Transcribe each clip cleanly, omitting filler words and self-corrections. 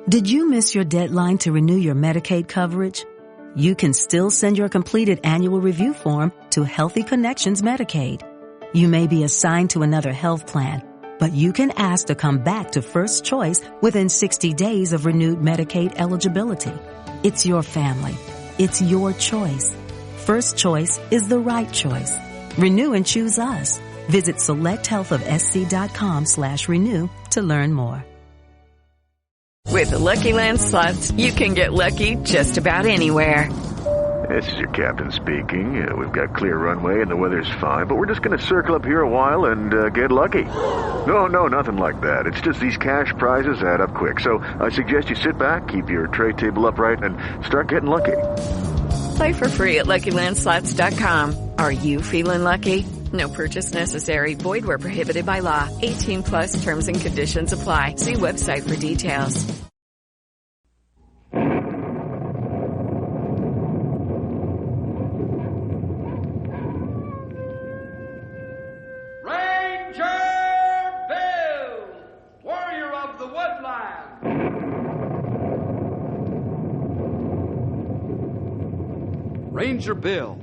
Did you miss your deadline to renew your Medicaid coverage? You can still send your completed annual review form to Healthy Connections Medicaid. You may be assigned to another health plan, but you can ask to come back to First Choice within 60 days of renewed Medicaid eligibility. It's your family. It's your choice. First Choice is the right choice. Renew and choose us. Visit selecthealthofsc.com/renew to learn more. With the Lucky Land Slots, you can get lucky just about anywhere. This is your captain speaking. We've got clear runway and the weather's fine, but we're just going to circle up here a while and get lucky. No, nothing like that. It's just these cash prizes add up quick. So I suggest you sit back, keep your tray table upright, and start getting lucky. Play for free at LuckyLandSlots.com. Are you feeling lucky? No purchase necessary. Void where prohibited by law. 18 plus terms and conditions apply. See website for details. Ranger Bill, warrior of the woodland. Ranger Bill,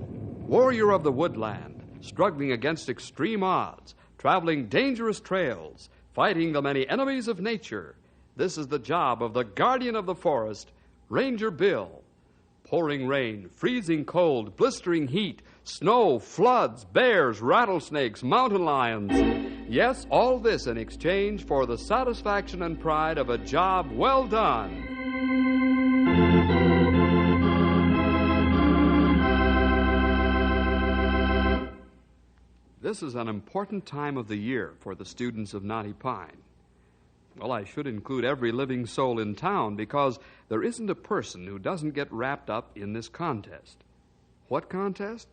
warrior of the woodland. Struggling against extreme odds, traveling dangerous trails, fighting the many enemies of nature. This is the job of the guardian of the forest, Ranger Bill. Pouring rain, freezing cold, blistering heat, snow, floods, bears, rattlesnakes, mountain lions. Yes, all this in exchange for the satisfaction and pride of a job well done. This is an important time of the year for the students of Knotty Pine. Well, I should include every living soul in town because there isn't a person who doesn't get wrapped up in this contest. What contest?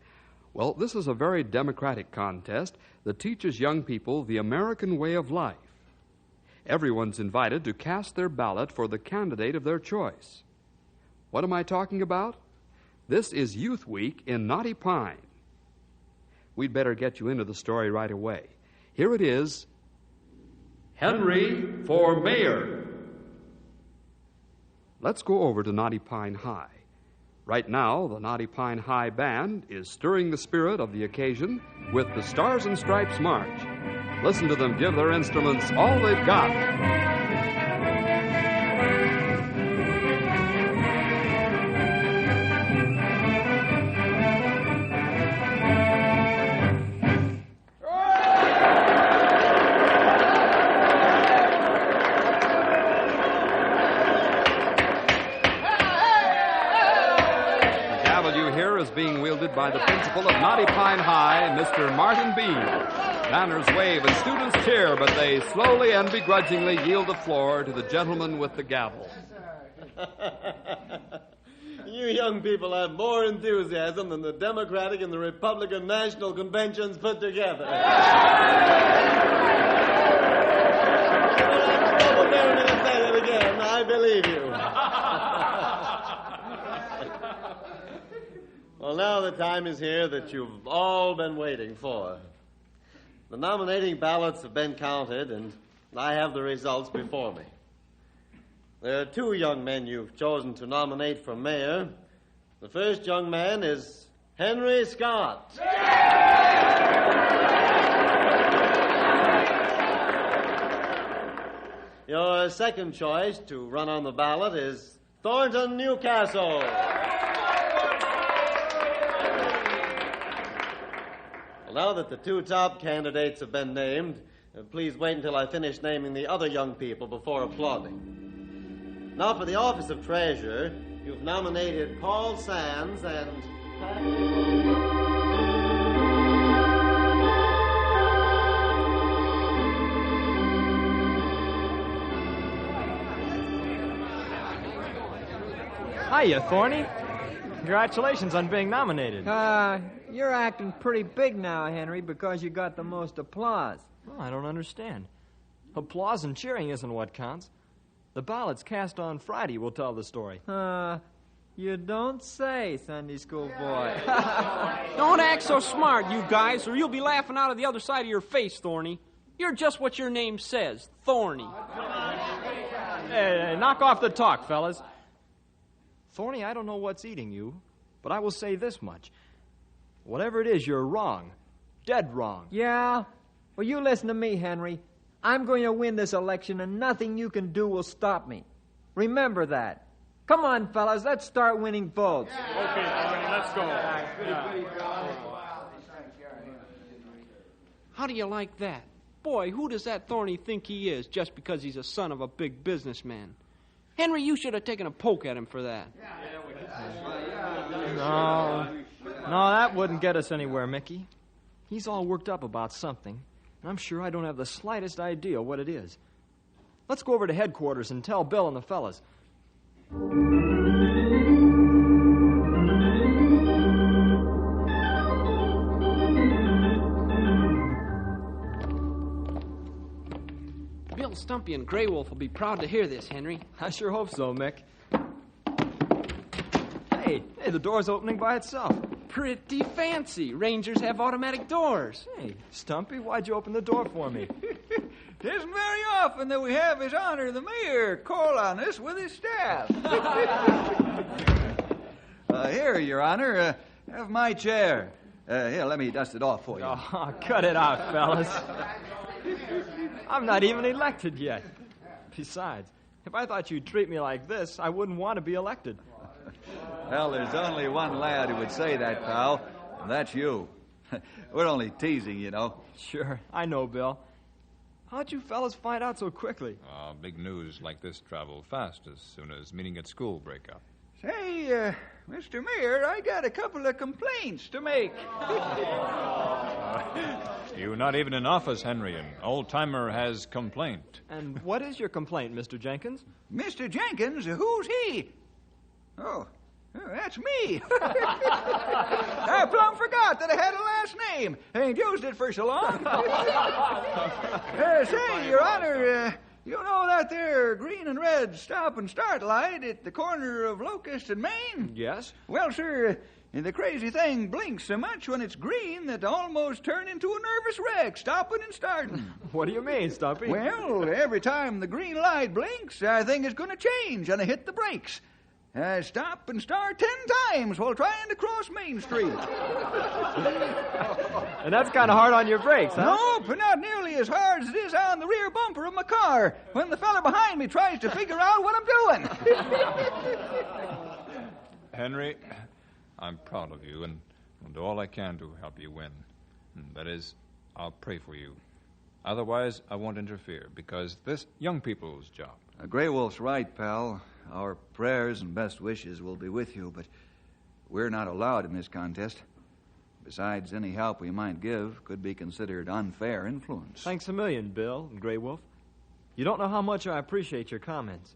Well, this is a very democratic contest that teaches young people the American way of life. Everyone's invited to cast their ballot for the candidate of their choice. What am I talking about? This is Youth Week in Knotty Pine. We'd better get you into the story right away. Here it is. Henry for Mayor. Let's go over to Knotty Pine High. Right now, the Knotty Pine High Band is stirring the spirit of the occasion with the Stars and Stripes March. Listen to them give their instruments all they've got. Being wielded by the principal of Knotty Pine High, Mr. Martin Bean. Banners wave and students cheer, but they slowly and begrudgingly yield the floor to the gentleman with the gavel. You young people have more enthusiasm than the Democratic and the Republican National Conventions put together. I believe you. Well, now the time is here that you've all been waiting for. The nominating ballots have been counted, and I have the results before me. There are two young men you've chosen to nominate for mayor. The first young man is Henry Scott. Your second choice to run on the ballot is Thornton Newcastle. Well, now that the two top candidates have been named, please wait until I finish naming the other young people before applauding. Now, for the office of treasurer, you've nominated Paul Sands and... Hiya, Thorny. Congratulations on being nominated. You're acting pretty big now, Henry, because you got the most applause. Oh, I don't understand. Applause and cheering isn't what counts. The ballots cast on Friday will tell the story. You don't say, Sunday school boy. Don't act so smart, you guys, or you'll be laughing out of the other side of your face, Thorny. You're just what your name says, Thorny. Hey, knock off the talk, fellas. Thorny, I don't know what's eating you, but I will say this much. Whatever it is, you're wrong. Dead wrong. Yeah? Well, you listen to me, Henry. I'm going to win this election, and nothing you can do will stop me. Remember that. Come on, fellas, let's start winning votes. Okay, Thorny, let's go. How do you like that? Boy, who does that Thorny think he is just because he's a son of a big businessman? Henry, you should have taken a poke at him for that. No, that wouldn't get us anywhere, Mickey. He's all worked up about something, and I'm sure I don't have the slightest idea what it is. Let's go over to headquarters and tell Bill and the fellas. Bill, Stumpy, and Grey Wolf will be proud to hear this, Henry. I sure hope so, Mick. Hey, the door's opening by itself. Pretty fancy. Rangers have automatic doors. Hey, Stumpy, why'd you open the door for me? Isn't very often that we have His Honor the Mayor call on us with his staff. Here, Your Honor, have my chair. Here, let me dust it off for you. Oh, cut it out, fellas. I'm not even elected yet. Besides, if I thought you'd treat me like this, I wouldn't want to be elected. Well, there's only one lad who would say that, pal, and that's you. We're only teasing, you know. Sure, I know, Bill. How'd you fellas find out so quickly? Big news like this travel fast as soon as meeting at school break up. Say, Mr. Mayor, I got a couple of complaints to make. You're not even in office, Henry. An old-timer has complaint. And what is your complaint, Mr. Jenkins? Mr. Jenkins? Who's he? Oh, that's me. I plumb forgot that I had a last name. I ain't used it for so long. Say, Your Honor, you know that there green and red stop and start light at the corner of Locust and Main? Yes? Well, sir, the crazy thing blinks so much when it's green that I almost turn into a nervous wreck, stopping and starting. What do you mean, Stumpy? Well, every time the green light blinks, I think it's going to change, and I hit the brakes. I stop and start 10 times while trying to cross Main Street. And that's kind of hard on your brakes, huh? Nope, not nearly as hard as it is on the rear bumper of my car when the fella behind me tries to figure out what I'm doing. Henry, I'm proud of you, and I'll do all I can to help you win. That is, I'll pray for you. Otherwise, I won't interfere, because this young people's job. Grey Wolf's right, pal. Our prayers and best wishes will be with you, but we're not allowed in this contest. Besides, any help we might give could be considered unfair influence. Thanks a million, Bill and Grey Wolf. You don't know how much I appreciate your comments.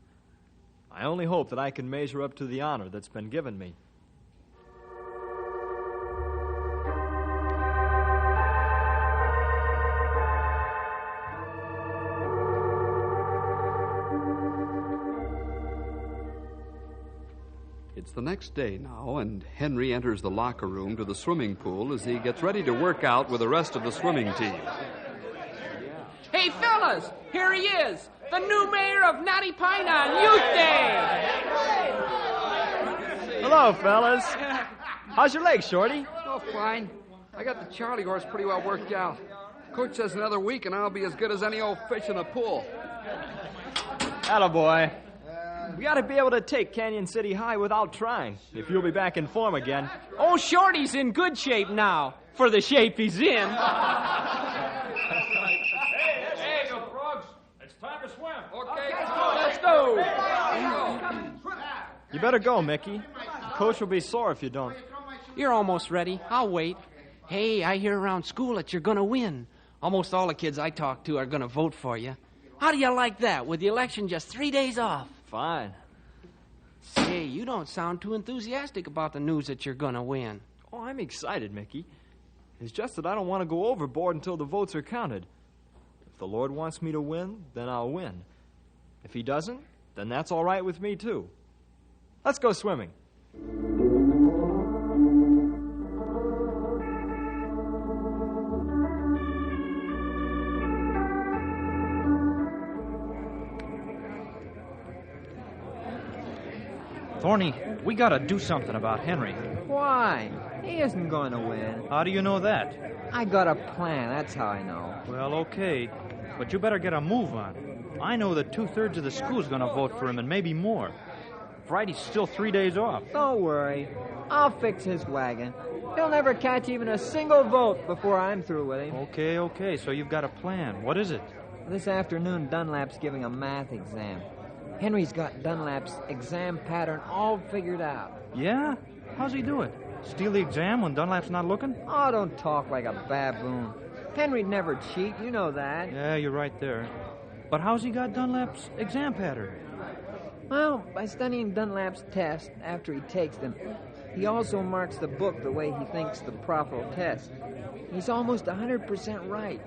I only hope that I can measure up to the honor that's been given me. It's the next day now, and Henry enters the locker room to the swimming pool as he gets ready to work out with the rest of the swimming team. Hey, fellas, here he is, the new mayor of Knotty Pine on Youth Day. Hello, fellas. How's your leg, Shorty? Oh, fine. I got the Charlie horse pretty well worked out. Coach says another week and I'll be as good as any old fish in a pool. Attaboy. We ought to be able to take Canyon City High without trying, if you'll be back in form again. Oh, Shorty's in good shape now, for the shape he's in. Hey, you frogs. It's time to swim. Okay, Let's go. You better go, Mickey. The coach will be sore if you don't. You're almost ready. I'll wait. Hey, I hear around school that you're going to win. Almost all the kids I talk to are going to vote for you. How do you like that, with the election just 3 days off? Fine. Say, you don't sound too enthusiastic about the news that you're going to win. Oh, I'm excited, Mickey. It's just that I don't want to go overboard until the votes are counted. If the Lord wants me to win, then I'll win. If he doesn't, then that's all right with me, too. Let's go swimming. Thorny, we gotta do something about Henry. Why? He isn't going to win. How do you know that? I got a plan, that's how I know. Well, okay. But you better get a move on. I know that 2/3 of the school's gonna vote for him, and maybe more. Friday's still 3 days off. Don't worry. I'll fix his wagon. He'll never catch even a single vote before I'm through with him. Okay, so you've got a plan. What is it? This afternoon, Dunlap's giving a math exam. Henry's got Dunlap's exam pattern all figured out. Yeah? How's he do it? Steal the exam when Dunlap's not looking? Oh, don't talk like a baboon. Henry'd never cheat, you know that. Yeah, you're right there. But how's he got Dunlap's exam pattern? Well, by studying Dunlap's test after he takes them, he also marks the book the way he thinks the prof will test. He's almost 100% right.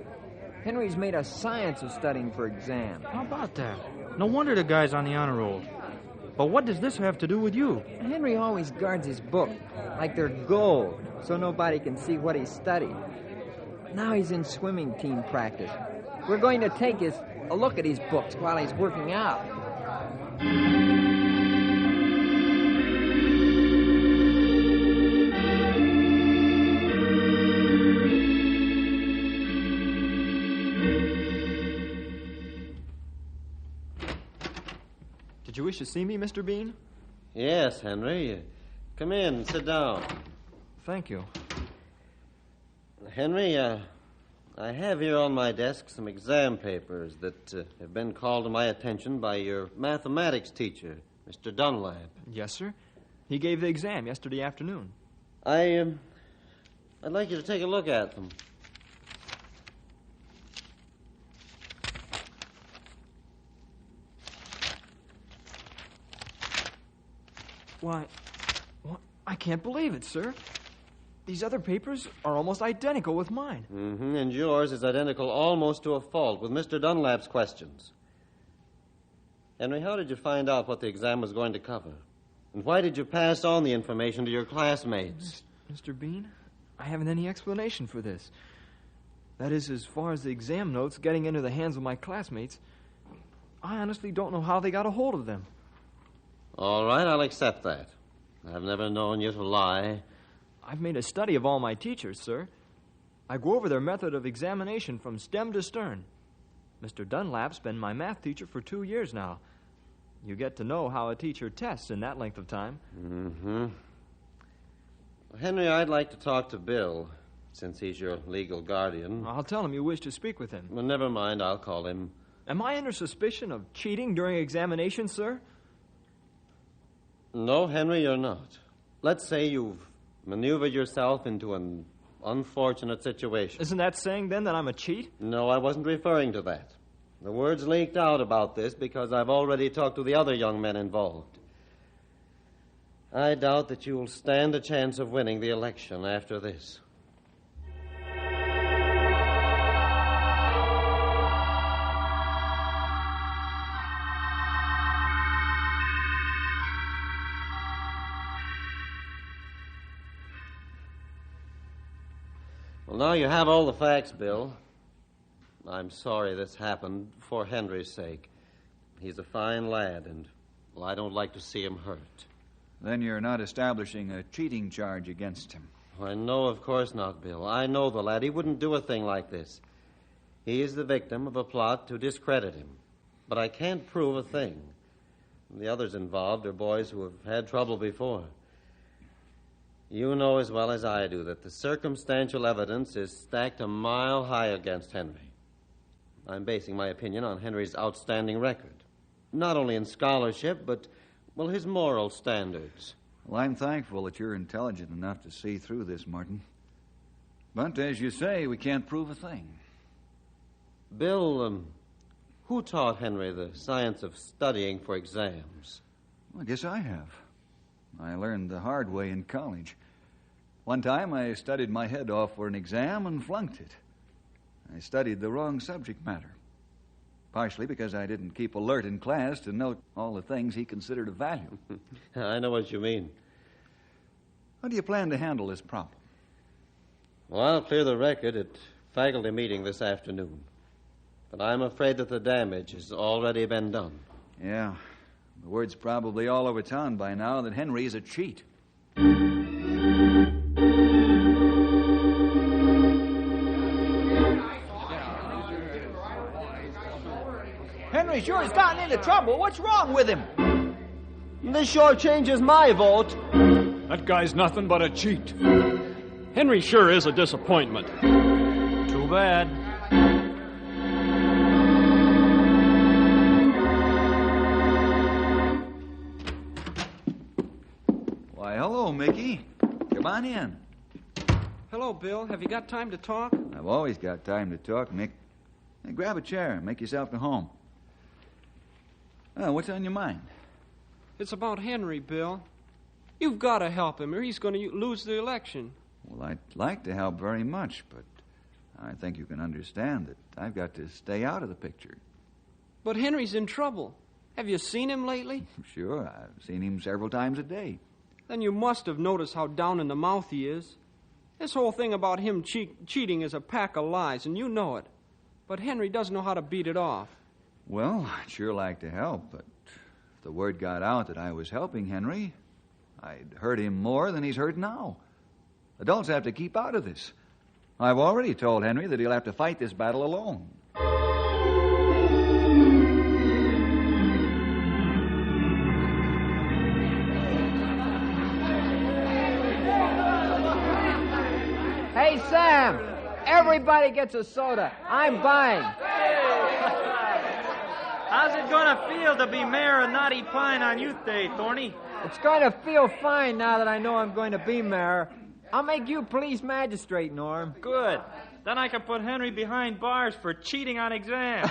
Henry's made a science of studying for exams. How about that? No wonder the guy's on the honor roll. But what does this have to do with you? Henry always guards his book like they're gold, so nobody can see what he's studied. Now he's in swimming team practice. We're going to take a look at his books while he's working out. Did you wish to see me, Mr. Bean? Yes, Henry. Come in, sit down. Thank you. Henry, I have here on my desk some exam papers that have been called to my attention by your mathematics teacher, Mr. Dunlap. Yes, sir. He gave the exam yesterday afternoon. I'd like you to take a look at them. Why, I can't believe it, sir. These other papers are almost identical with mine. Mm-hmm, and yours is identical almost to a fault with Mr. Dunlap's questions. Henry, how did you find out what the exam was going to cover? And why did you pass on the information to your classmates? Mr. Bean, I haven't any explanation for this. That is, as far as the exam notes getting into the hands of my classmates, I honestly don't know how they got a hold of them. All right, I'll accept that. I've never known you to lie. I've made a study of all my teachers, sir. I go over their method of examination from stem to stern. Mr. Dunlap's been my math teacher for 2 years now. You get to know how a teacher tests in that length of time. Mm-hmm. Well, Henry, I'd like to talk to Bill, since he's your legal guardian. I'll tell him you wish to speak with him. Well, never mind, I'll call him. Am I under suspicion of cheating during examination, sir? No, Henry, you're not. Let's say you've maneuvered yourself into an unfortunate situation. Isn't that saying, then, that I'm a cheat? No, I wasn't referring to that. The word's leaked out about this because I've already talked to the other young men involved. I doubt that you'll stand a chance of winning the election after this. Well, now you have all the facts, Bill. I'm sorry this happened for Henry's sake. He's a fine lad, and, well, I don't like to see him hurt. Then you're not establishing a cheating charge against him. I know, of course not, Bill. I know the lad. He wouldn't do a thing like this. He is the victim of a plot to discredit him. But I can't prove a thing. The others involved are boys who have had trouble before. You know as well as I do that the circumstantial evidence is stacked a mile high against Henry. I'm basing my opinion on Henry's outstanding record. Not only in scholarship, but, well, his moral standards. Well, I'm thankful that you're intelligent enough to see through this, Martin. But, as you say, we can't prove a thing. Bill, who taught Henry the science of studying for exams? Well, I guess I have. I learned the hard way in college. One time I studied my head off for an exam and flunked it. I studied the wrong subject matter. Partially because I didn't keep alert in class to note all the things he considered of value. I know what you mean. How do you plan to handle this problem? Well, I'll clear the record at faculty meeting this afternoon. But I'm afraid that the damage has already been done. Yeah. The word's probably all over town by now that Henry's a cheat. Henry sure has gotten into trouble. What's wrong with him? This sure changes my vote. That guy's nothing but a cheat. Henry sure is a disappointment. Too bad. Why, hello, Mickey. Come on in. Hello, Bill. Have you got time to talk? I've always got time to talk, Mick. Hey, grab a chair and make yourself at home. What's on your mind? It's about Henry, Bill. You've got to help him or he's going to lose the election. Well, I'd like to help very much, but I think you can understand that I've got to stay out of the picture. But Henry's in trouble. Have you seen him lately? Sure, I've seen him several times a day. Then you must have noticed how down in the mouth he is. This whole thing about him cheating is a pack of lies, and you know it. But Henry doesn't know how to beat it off. Well, I'd sure like to help, but if the word got out that I was helping Henry, I'd hurt him more than he's hurt now. Adults have to keep out of this. I've already told Henry that he'll have to fight this battle alone. Hey, Sam, everybody gets a soda. I'm buying. How's it gonna feel to be mayor of Knotty Pine on Youth Day, Thorny? It's going to feel fine now that I know I'm going to be mayor. I'll make you police magistrate, Norm. Good. Then I can put Henry behind bars for cheating on exams.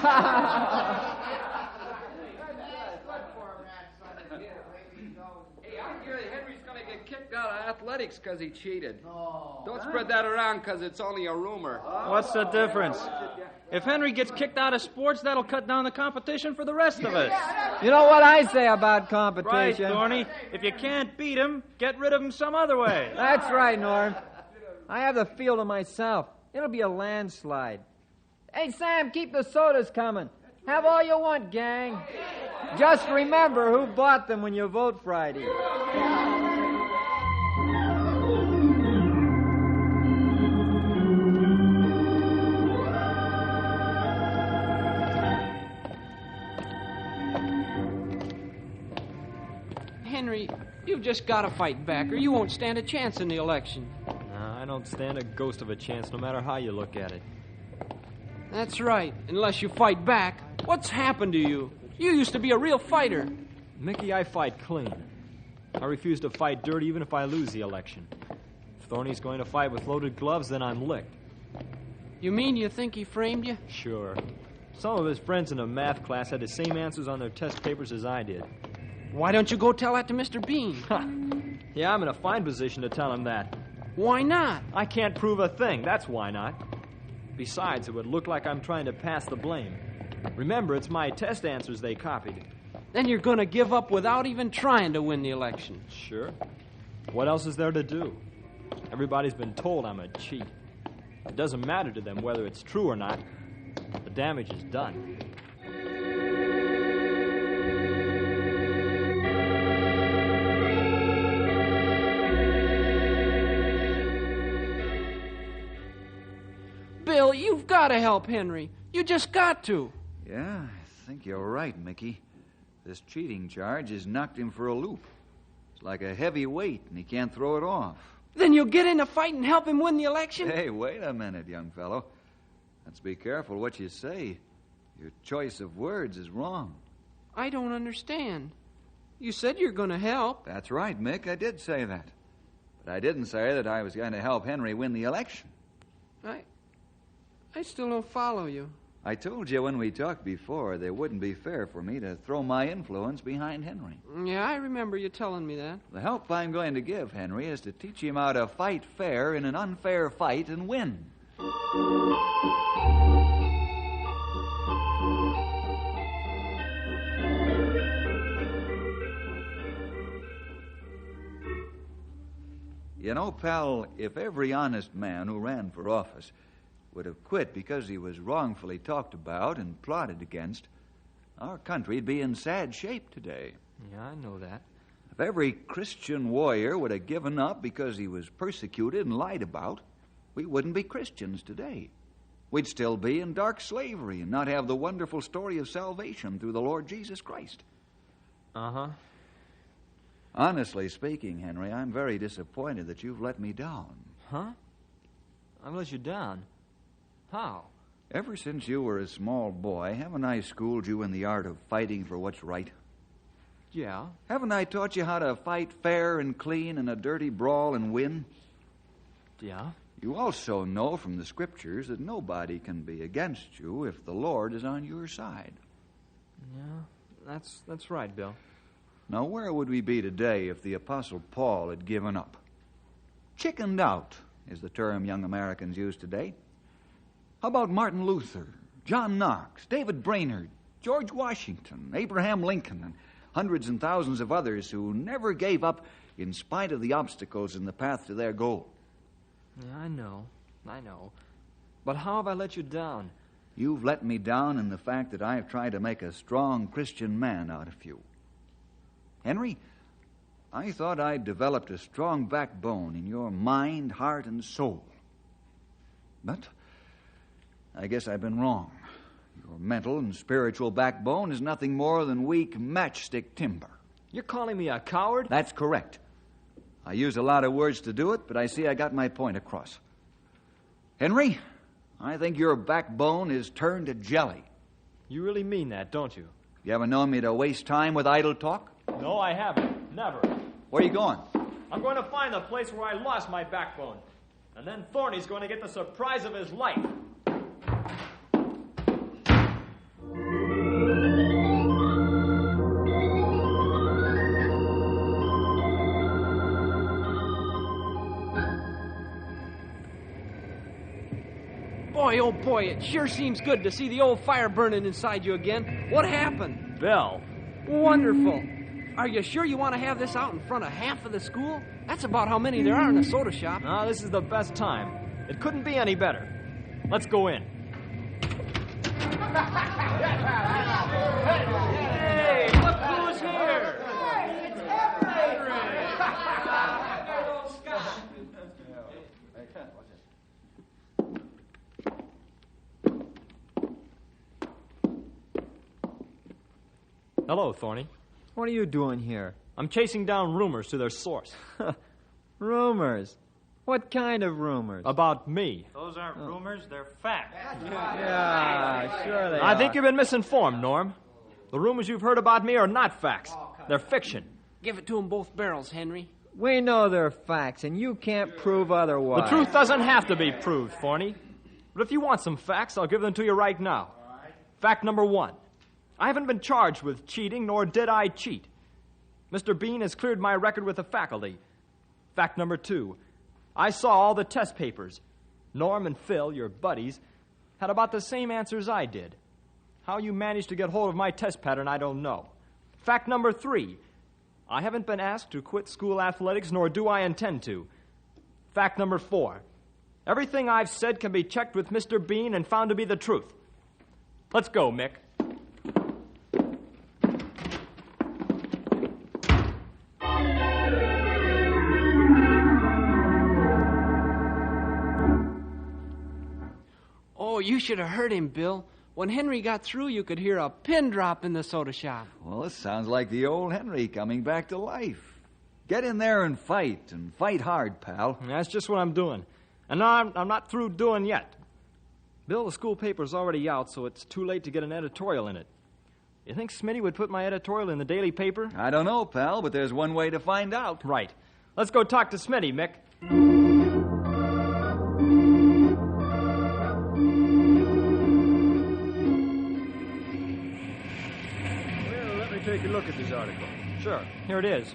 Hey, I hear Henry's going to get kicked out of athletics because he cheated. Don't spread that around because it's only a rumor. What's the difference? If Henry gets kicked out of sports, that'll cut down the competition for the rest of us. You know what I say about Right, competition? Thorny. If you can't beat him, get rid of him some other way. That's right, Norm. I have the field to myself. It'll be a landslide. Hey, Sam, keep the sodas coming. Have all you want, gang. Just remember who bought them when you vote Friday. Henry, you've just got to fight back or you won't stand a chance in the election. I don't stand a ghost of a chance no matter how you look at it. That's right, unless you fight back. What's happened to you? You used to be a real fighter. Mickey, I fight clean. I refuse to fight dirty even if I lose the election. If Thorny's going to fight with loaded gloves, then I'm licked. You mean you think he framed you? Sure. Some of his friends in a math class had the same answers on their test papers as I did. Why don't you go tell that to Mr. Bean? Yeah, I'm in a fine position to tell him that. Why not? I can't prove a thing, that's why not. Besides, it would look like I'm trying to pass the blame. Remember, it's my test answers they copied. Then you're going to give up without even trying to win the election. Sure. What else is there to do? Everybody's been told I'm a cheat. It doesn't matter to them whether it's true or not. The damage is done. Bill, you've got to help Henry. You just got to. Yeah, I think you're right, Mickey. This cheating charge has knocked him for a loop. It's like a heavy weight, and he can't throw it off. Then you'll get in a fight and help him win the election? Hey, wait a minute, young fellow. Let's be careful what you say. Your choice of words is wrong. I don't understand. You said you're going to help. That's right, Mick. I did say that. But I didn't say that I was going to help Henry win the election. I still don't follow you. I told you when we talked before that it wouldn't be fair for me to throw my influence behind Henry. Yeah, I remember you telling me that. The help I'm going to give Henry is to teach him how to fight fair in an unfair fight and win. You know, pal, if every honest man who ran for office would have quit because he was wrongfully talked about and plotted against, our country'd be in sad shape today. Yeah, I know that. If every Christian warrior would have given up because he was persecuted and lied about, we wouldn't be Christians today. We'd still be in dark slavery and not have the wonderful story of salvation through the Lord Jesus Christ. Uh-huh. Honestly speaking, Henry, I'm very disappointed that you've let me down. Huh? I've let you down? How? Ever since you were a small boy, haven't I schooled you in the art of fighting for what's right? Yeah. Haven't I taught you how to fight fair and clean in a dirty brawl and win? Yeah. You also know from the Scriptures that nobody can be against you if the Lord is on your side. Yeah, that's right, Bill. Now, where would we be today if the Apostle Paul had given up? Chickened out is the term young Americans use today. How about Martin Luther, John Knox, David Brainerd, George Washington, Abraham Lincoln, and hundreds and thousands of others who never gave up in spite of the obstacles in the path to their goal? Yeah, I know. But how have I let you down? You've let me down in the fact that I have tried to make a strong Christian man out of you. Henry, I thought I'd developed a strong backbone in your mind, heart, and soul. But I guess I've been wrong. Your mental and spiritual backbone is nothing more than weak matchstick timber. You're calling me a coward? That's correct. I use a lot of words to do it, but I see I got my point across. Henry, I think your backbone is turned to jelly. You really mean that, don't you? You ever known me to waste time with idle talk? No, I haven't. Never. Where are you going? I'm going to find the place where I lost my backbone. And then Thorny's going to get the surprise of his life. Boy, oh boy, it sure seems good to see the old fire burning inside you again. What happened? Bill. Wonderful. Are you sure you want to have this out in front of half of the school? That's about how many there are in the soda shop. No, this is the best time. It couldn't be any better. Let's go in. Hey, look who's here! It's Henry! Hello, Thorny. What are you doing here? I'm chasing down rumors to their source. Rumors? What kind of rumors? About me. Those aren't rumors, they're facts. Yeah, sure they are. I think you've been misinformed, Norm. The rumors you've heard about me are not facts. They're fiction. Give it to them both barrels, Henry. We know they're facts, and you can't prove otherwise. The truth doesn't have to be proved, Thorny. But if you want some facts, I'll give them to you right now. Fact number 1. I haven't been charged with cheating, nor did I cheat. Mr. Bean has cleared my record with the faculty. Fact number 2. I saw all the test papers. Norm and Phil, your buddies, had about the same answers I did. How you managed to get hold of my test pattern, I don't know. Fact number 3. I haven't been asked to quit school athletics, nor do I intend to. Fact number 4. Everything I've said can be checked with Mr. Bean and found to be the truth. Let's go, Mick. Oh, you should have heard him, Bill. When Henry got through, you could hear a pin drop in the soda shop. Well, this sounds like the old Henry coming back to life. Get in there and fight hard, pal. That's just what I'm doing. And now I'm not through doing yet. Bill, the school paper's already out, so it's too late to get an editorial in it. You think Smitty would put my editorial in the daily paper? I don't know, pal, but there's one way to find out. Right. Let's go talk to Smitty, Mick. Well, let me take a look at this article. Sure. Here it is.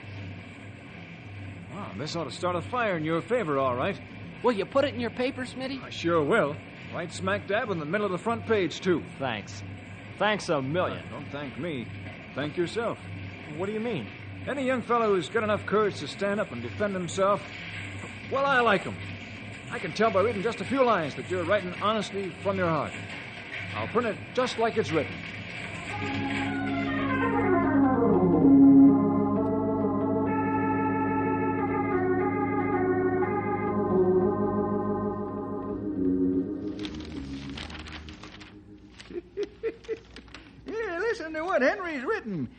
Wow, this ought to start a fire in your favor, all right. Will you put it in your paper, Smitty? I sure will. Right smack dab in the middle of the front page, too. Thanks. Thanks a million. Don't thank me. Thank yourself. What do you mean? Any young fellow who's got enough courage to stand up and defend himself, well, I like him. I can tell by reading just a few lines that you're writing honestly from your heart. I'll print it just like it's written. what Henry's written.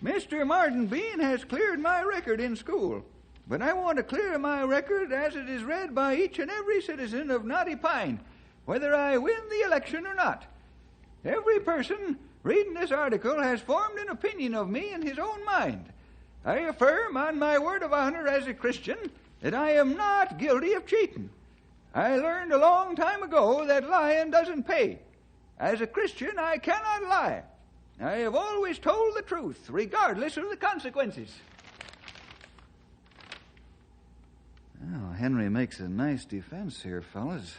Mr. Martin Bean has cleared my record in school, but I want to clear my record as it is read by each and every citizen of Knotty Pine, whether I win the election or not. Every person reading this article has formed an opinion of me in his own mind. I affirm on my word of honor as a Christian that I am not guilty of cheating. I learned a long time ago that lying doesn't pay. As a Christian, I cannot lie. I have always told the truth, regardless of the consequences. Well, Henry makes a nice defense here, fellas.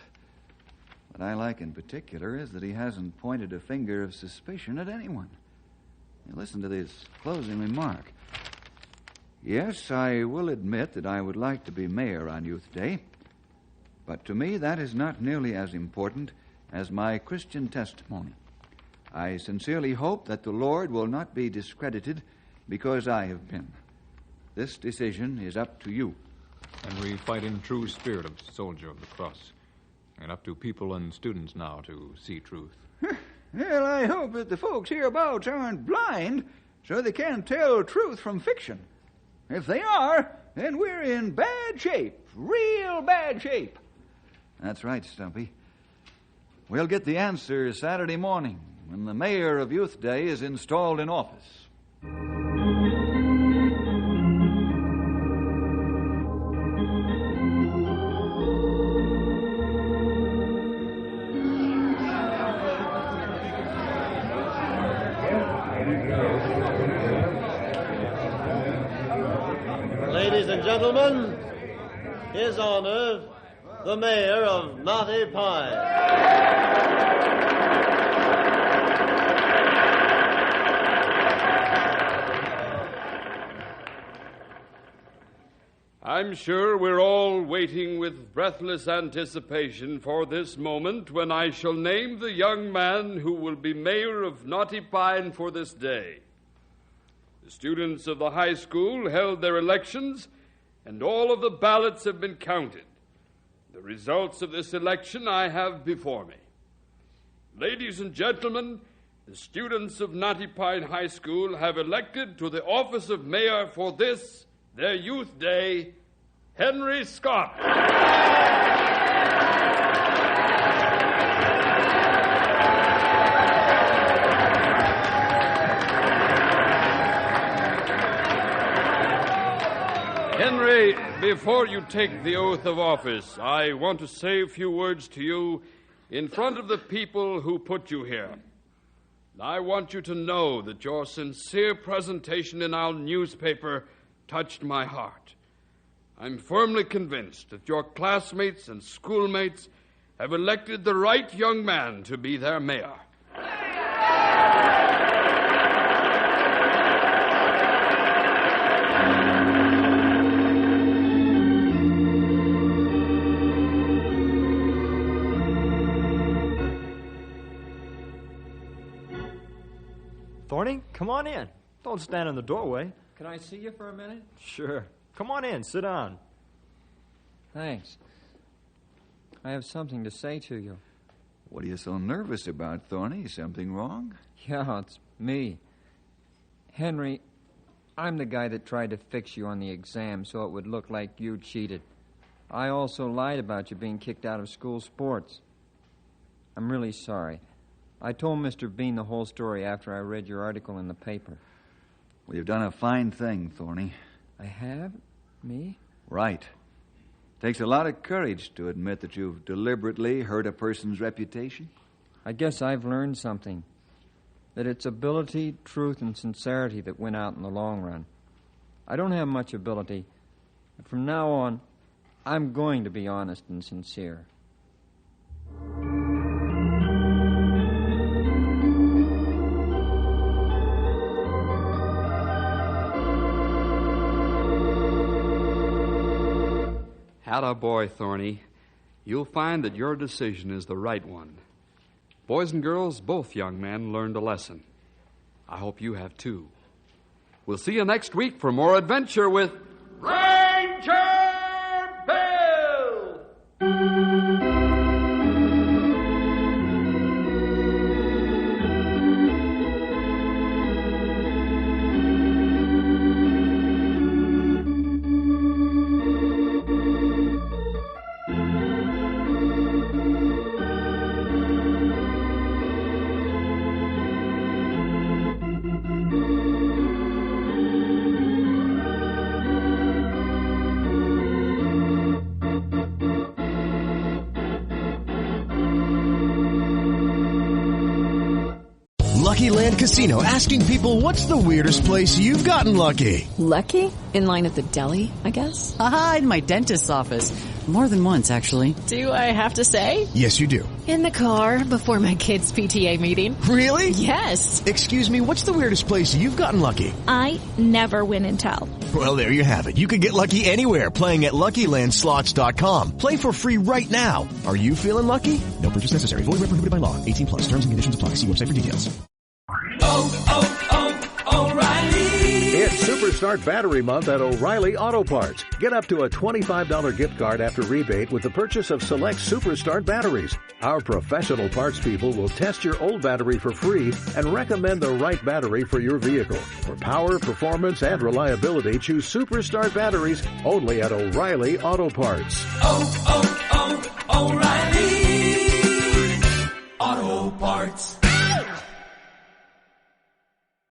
What I like in particular is that he hasn't pointed a finger of suspicion at anyone. Now, listen to this closing remark. Yes, I will admit that I would like to be mayor on Youth Day, but to me that is not nearly as important as my Christian testimony. I sincerely hope that the Lord will not be discredited because I have been. This decision is up to you. And we fight in true spirit of soldier of the cross. And up to people and students now to see truth. Well, I hope that the folks hereabouts aren't blind so they can't tell truth from fiction. If they are, then we're in bad shape, real bad shape. That's right, Stumpy. We'll get the answer Saturday morning when the mayor of Youth Day is installed in office. Ladies and gentlemen, His Honor, the Mayor of Knotty Pine. I'm sure we're all waiting with breathless anticipation for this moment when I shall name the young man who will be mayor of Knotty Pine for this day. The students of the high school held their elections, and all of the ballots have been counted. The results of this election I have before me. Ladies and gentlemen, the students of Knotty Pine High School have elected to the office of mayor for this, their Youth Day, Henry Scott. Henry, before you take the oath of office, I want to say a few words to you in front of the people who put you here. I want you to know that your sincere presentation in our newspaper touched my heart. I'm firmly convinced that your classmates and schoolmates have elected the right young man to be their mayor. Thorny, come on in. Don't stand in the doorway. Can I see you for a minute? Sure. Come on in. Sit down. Thanks. I have something to say to you. What are you so nervous about, Thorny? Something wrong? Yeah, it's me. Henry, I'm the guy that tried to fix you on the exam so it would look like you cheated. I also lied about you being kicked out of school sports. I'm really sorry. I told Mr. Bean the whole story after I read your article in the paper. Well, you've done a fine thing, Thorny. I have? Me? Right. Takes a lot of courage to admit that you've deliberately hurt a person's reputation. I guess I've learned something. That it's ability, truth, and sincerity that win out in the long run. I don't have much ability, but from now on, I'm going to be honest and sincere. Attaboy, Thorny. You'll find that your decision is the right one. Boys and girls, both young men learned a lesson. I hope you have too. We'll see you next week for more adventure with Ranger Bill! Land Casino, asking people, what's the weirdest place you've gotten lucky? Lucky? In line at the deli, I guess? Aha, in my dentist's office. More than once, actually. Do I have to say? Yes, you do. In the car before my kids' PTA meeting. Really? Yes. Excuse me, what's the weirdest place you've gotten lucky? I never win and tell. Well, there you have it. You can get lucky anywhere, playing at LuckyLandSlots.com. Play for free right now. Are you feeling lucky? No purchase necessary. Void where prohibited by law. 18 plus. Terms and conditions apply. See website for details. O'Reilly. It's Superstart Battery Month at O'Reilly Auto Parts. Get up to a $25 gift card after rebate with the purchase of select Superstart batteries. Our professional parts people will test your old battery for free and recommend the right battery for your vehicle. For power, performance, and reliability, choose Superstart batteries only at O'Reilly Auto Parts. O'Reilly Auto Parts.